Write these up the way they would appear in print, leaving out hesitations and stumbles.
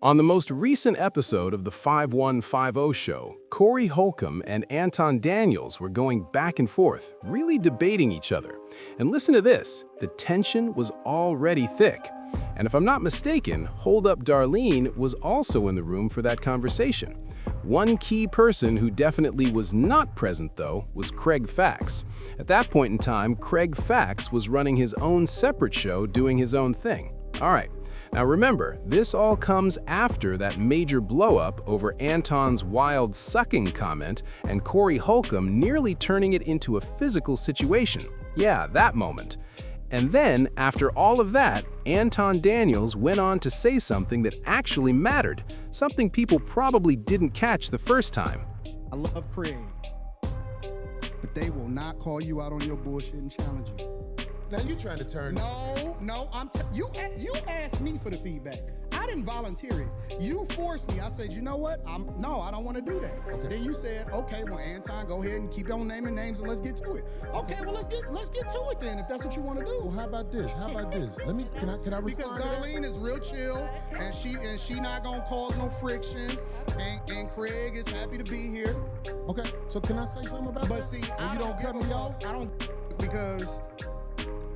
On the most recent episode of the 5150 show, Corey Holcomb and Anton Daniels were going back and forth, really debating each other. And listen to this, the tension was already thick. And if I'm not mistaken, Hold Up Darlene was also in the room for that conversation. One key person who definitely was not present, though, was Craig Fax. At that point in time, Craig Fax was running his own separate show, doing his own thing. All right. Now remember, this all comes after that major blow-up over Anton's wild sucking comment and Corey Holcomb nearly turning it into a physical situation. Yeah, that moment. And then, after all of that, Anton Daniels went on to say something that actually mattered, something people probably didn't catch the first time. I love Craig, but they will not call you out on your bullshit and challenge you. Now you trying to turn? No, you asked me for the feedback. I didn't volunteer it. You forced me. I said, you know what? I don't want to do that. Okay. Then you said, okay, well, Anton, go ahead and keep on naming names and let's get to it. Okay, well, let's get to it then, if that's what you want to do. Well, how about this? Let me. Can I respond? Because Darlene is real chill, and she not gonna cause no friction, and Craig is happy to be here. Okay. So can I say something about that? But see, you don't cut me off. I don't, because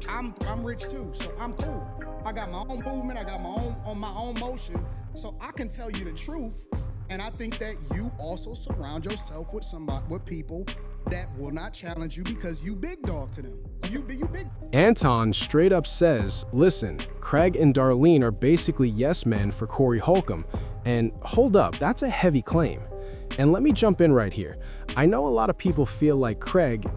I'm rich too, so I'm cool. I got my own movement, I got my own motion, so I can tell you the truth. And I think that you also surround yourself with people that will not challenge you because you big dog to them. You big. Anton straight up says, listen, Craig and Darlene are basically yes men for Corey Holcomb. And hold up, that's a heavy claim. And let me jump in right here. I know a lot of people feel like Craig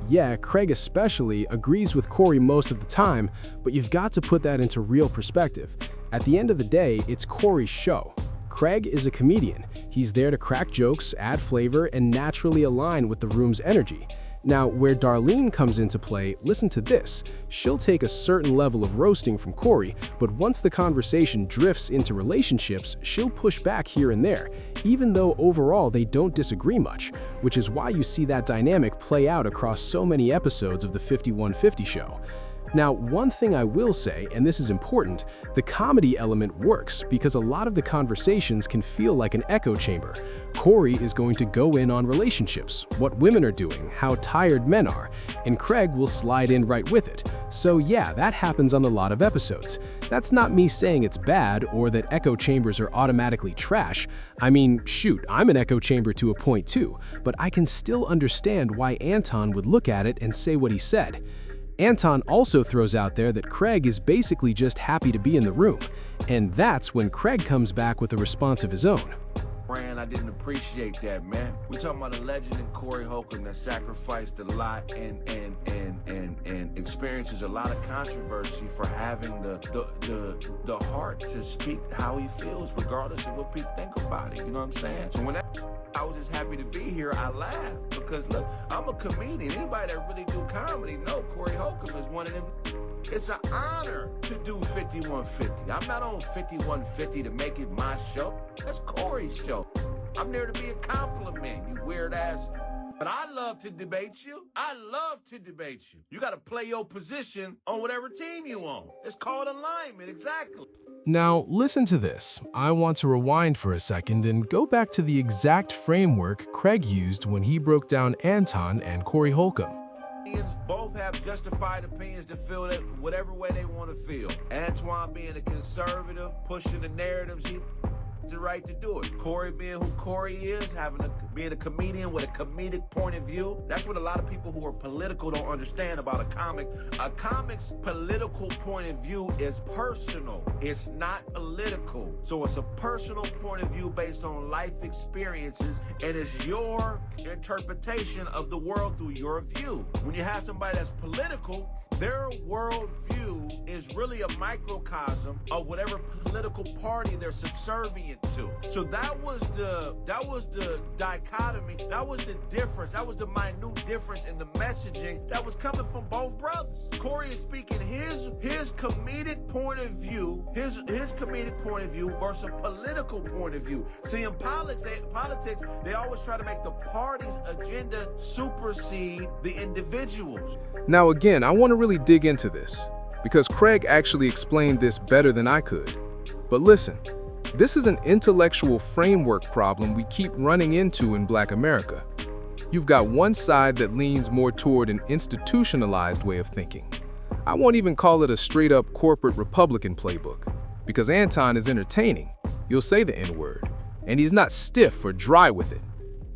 especially, agrees with Corey most of the time, but you've got to put that into real perspective. At the end of the day, it's Corey's show. Craig is a comedian. He's there to crack jokes, add flavor, and naturally align with the room's energy. Now, where Darlene comes into play, listen to this. She'll take a certain level of roasting from Corey, but once the conversation drifts into relationships, she'll push back here and there, even though overall they don't disagree much, which is why you see that dynamic play out across so many episodes of the 5150 show. Now, one thing I will say, and this is important, the comedy element works because a lot of the conversations can feel like an echo chamber. Corey is going to go in on relationships, what women are doing, how tired men are, and Craig will slide in right with it. So yeah, that happens on a lot of episodes. That's not me saying it's bad or that echo chambers are automatically trash. I mean, shoot, I'm an echo chamber to a point too, but I can still understand why Anton would look at it and say what he said. Anton also throws out there that Craig is basically just happy to be in the room, and that's when Craig comes back with a response of his own. I didn't appreciate that, man. We talking about a legend in Corey Holcomb that sacrificed a lot and experiences a lot of controversy for having the heart to speak how he feels, regardless of what people think about it. You know what I'm saying? So when I was just happy to be here, I laughed because look, I'm a comedian. Anybody that really do comedy know Corey Holcomb is one of them. It's an honor to do 5150. I'm not on 5150 to make it my show. That's Corey's show. I'm there to be a compliment, you weird ass. But I love to debate you. I love to debate you. You got to play your position on whatever team you on. It's called alignment, exactly. Now, listen to this. I want to rewind for a second and go back to the exact framework Craig used when he broke down Anton and Corey Holcomb. Both have justified opinions to feel that whatever way they want to feel. Antoine being a conservative, pushing the narratives, he the right to do it. Corey being who Corey is, being a comedian with a comedic point of view. That's what a lot of people who are political don't understand about a comic. A comic's political point of view is personal. It's not political. So it's a personal point of view based on life experiences, and it's your interpretation of the world through your view. When you have somebody that's political, their worldview is really a microcosm of whatever political party they're subservient to. So that was the dichotomy, that was the difference, that was the minute difference in the messaging that was coming from both brothers. Corey is speaking his comedic point of view, his comedic point of view versus a political point of view. See, in politics, they always try to make the party's agenda supersede the individuals. Now again, I want to really dig into this, because Craig actually explained this better than I could. But listen, This is an intellectual framework problem we keep running into in Black America. You've got one side that leans more toward an institutionalized way of thinking. I won't even call it a straight-up corporate Republican playbook, because Anton is entertaining. You'll say the N-word, and he's not stiff or dry with it.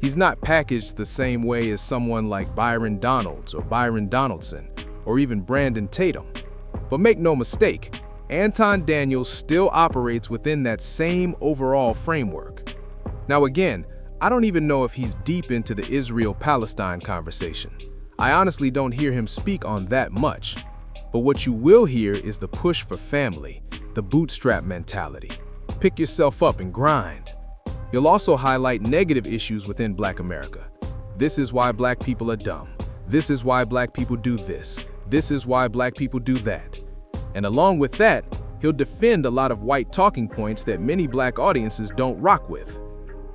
He's not packaged the same way as someone like Byron Donalds or Byron Donaldson, or even Brandon Tatum. But make no mistake, Anton Daniels still operates within that same overall framework. Now again, I don't even know if he's deep into the Israel-Palestine conversation. I honestly don't hear him speak on that much. But what you will hear is the push for family, the bootstrap mentality. Pick yourself up and grind. You'll also highlight negative issues within Black America. This is why Black people are dumb. This is why Black people do this. This is why Black people do that. And along with that, he'll defend a lot of white talking points that many Black audiences don't rock with.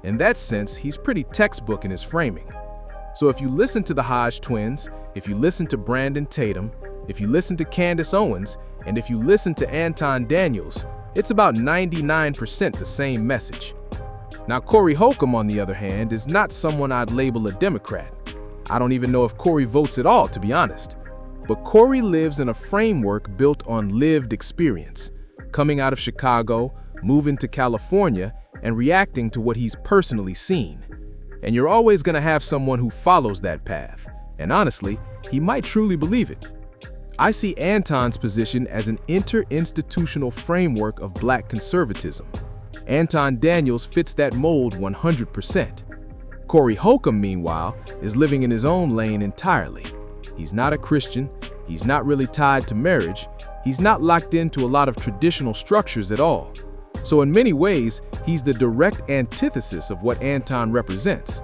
In that sense, he's pretty textbook in his framing. So if you listen to the Hodge twins, if you listen to Brandon Tatum, if you listen to Candace Owens, and if you listen to Anton Daniels, it's about 99% the same message. Now, Corey Holcomb, on the other hand, is not someone I'd label a Democrat. I don't even know if Corey votes at all, to be honest. But Corey lives in a framework built on lived experience, coming out of Chicago, moving to California, and reacting to what he's personally seen. And you're always going to have someone who follows that path. And honestly, he might truly believe it. I see Anton's position as an inter-institutional framework of Black conservatism. Anton Daniels fits that mold 100%. Corey Holcomb, meanwhile, is living in his own lane entirely. He's not a Christian, he's not really tied to marriage, he's not locked into a lot of traditional structures at all. So in many ways, he's the direct antithesis of what Anton represents.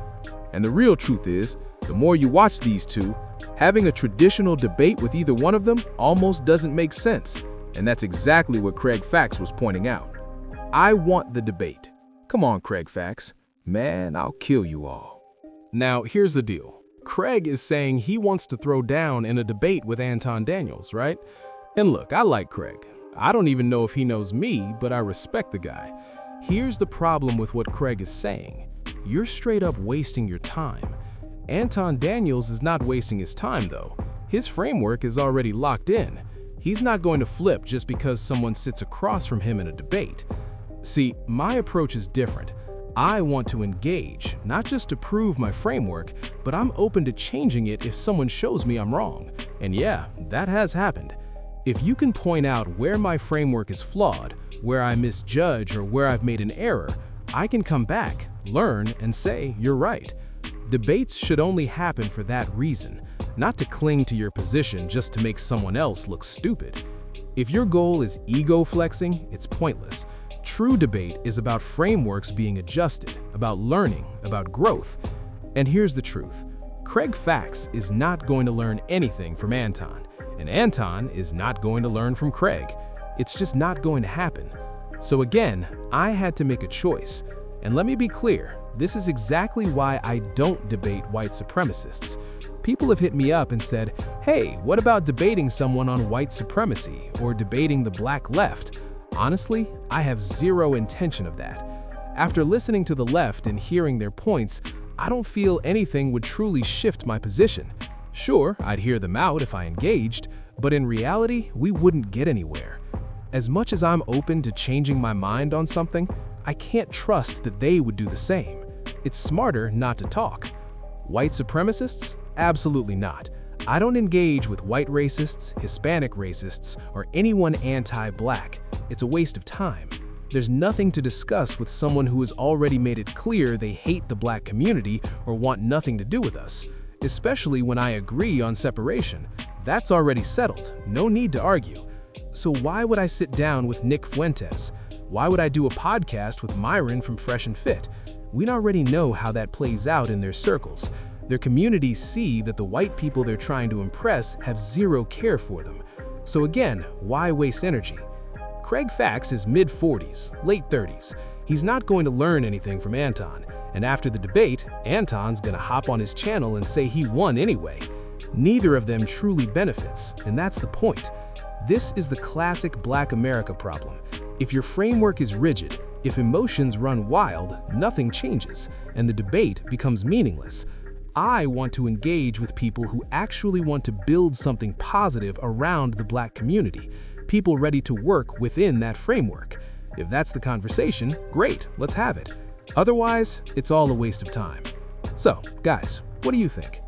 And the real truth is, the more you watch these two, having a traditional debate with either one of them almost doesn't make sense. And that's exactly what Craig Fax was pointing out. I want the debate. Come on, Craig Fax. Man, I'll kill you all. Now, here's the deal. Craig is saying he wants to throw down in a debate with Anton Daniels, right? And look, I like Craig. I don't even know if he knows me, but I respect the guy. Here's the problem with what Craig is saying. You're straight up wasting your time. Anton Daniels is not wasting his time, though. His framework is already locked in. He's not going to flip just because someone sits across from him in a debate. See, my approach is different. I want to engage, not just to prove my framework, but I'm open to changing it if someone shows me I'm wrong. And yeah, that has happened. If you can point out where my framework is flawed, where I misjudge, or where I've made an error, I can come back, learn, and say, you're right. Debates should only happen for that reason, not to cling to your position just to make someone else look stupid. If your goal is ego flexing, it's pointless. True debate is about frameworks being adjusted, about learning, about growth. And here's the truth. Craig Fax is not going to learn anything from Anton, and Anton is not going to learn from Craig. It's just not going to happen. So again, I had to make a choice. And let me be clear, this is exactly why I don't debate white supremacists. People have hit me up and said, hey, what about debating someone on white supremacy or debating the Black left? Honestly, I have zero intention of that. After listening to the left and hearing their points, I don't feel anything would truly shift my position. Sure, I'd hear them out if I engaged, but in reality, we wouldn't get anywhere. As much as I'm open to changing my mind on something, I can't trust that they would do the same. It's smarter not to talk. White supremacists? Absolutely not. I don't engage with white racists, Hispanic racists, or anyone anti-Black. It's a waste of time. There's nothing to discuss with someone who has already made it clear they hate the Black community or want nothing to do with us, especially when I agree on separation. That's already settled, no need to argue. So why would I sit down with Nick Fuentes? Why would I do a podcast with Myron from Fresh and Fit? We already know how that plays out in their circles. Their communities see that the white people they're trying to impress have zero care for them. So again, why waste energy? Craig Fax is mid-40s, late 30s. He's not going to learn anything from Anton, and after the debate, Anton's gonna hop on his channel and say he won anyway. Neither of them truly benefits, and that's the point. This is the classic Black America problem. If your framework is rigid, If emotions run wild, nothing changes, and the debate becomes meaningless. I want to engage with people who actually want to build something positive around the Black community, people ready to work within that framework. If that's the conversation, great, let's have it. Otherwise, it's all a waste of time. So, guys, what do you think?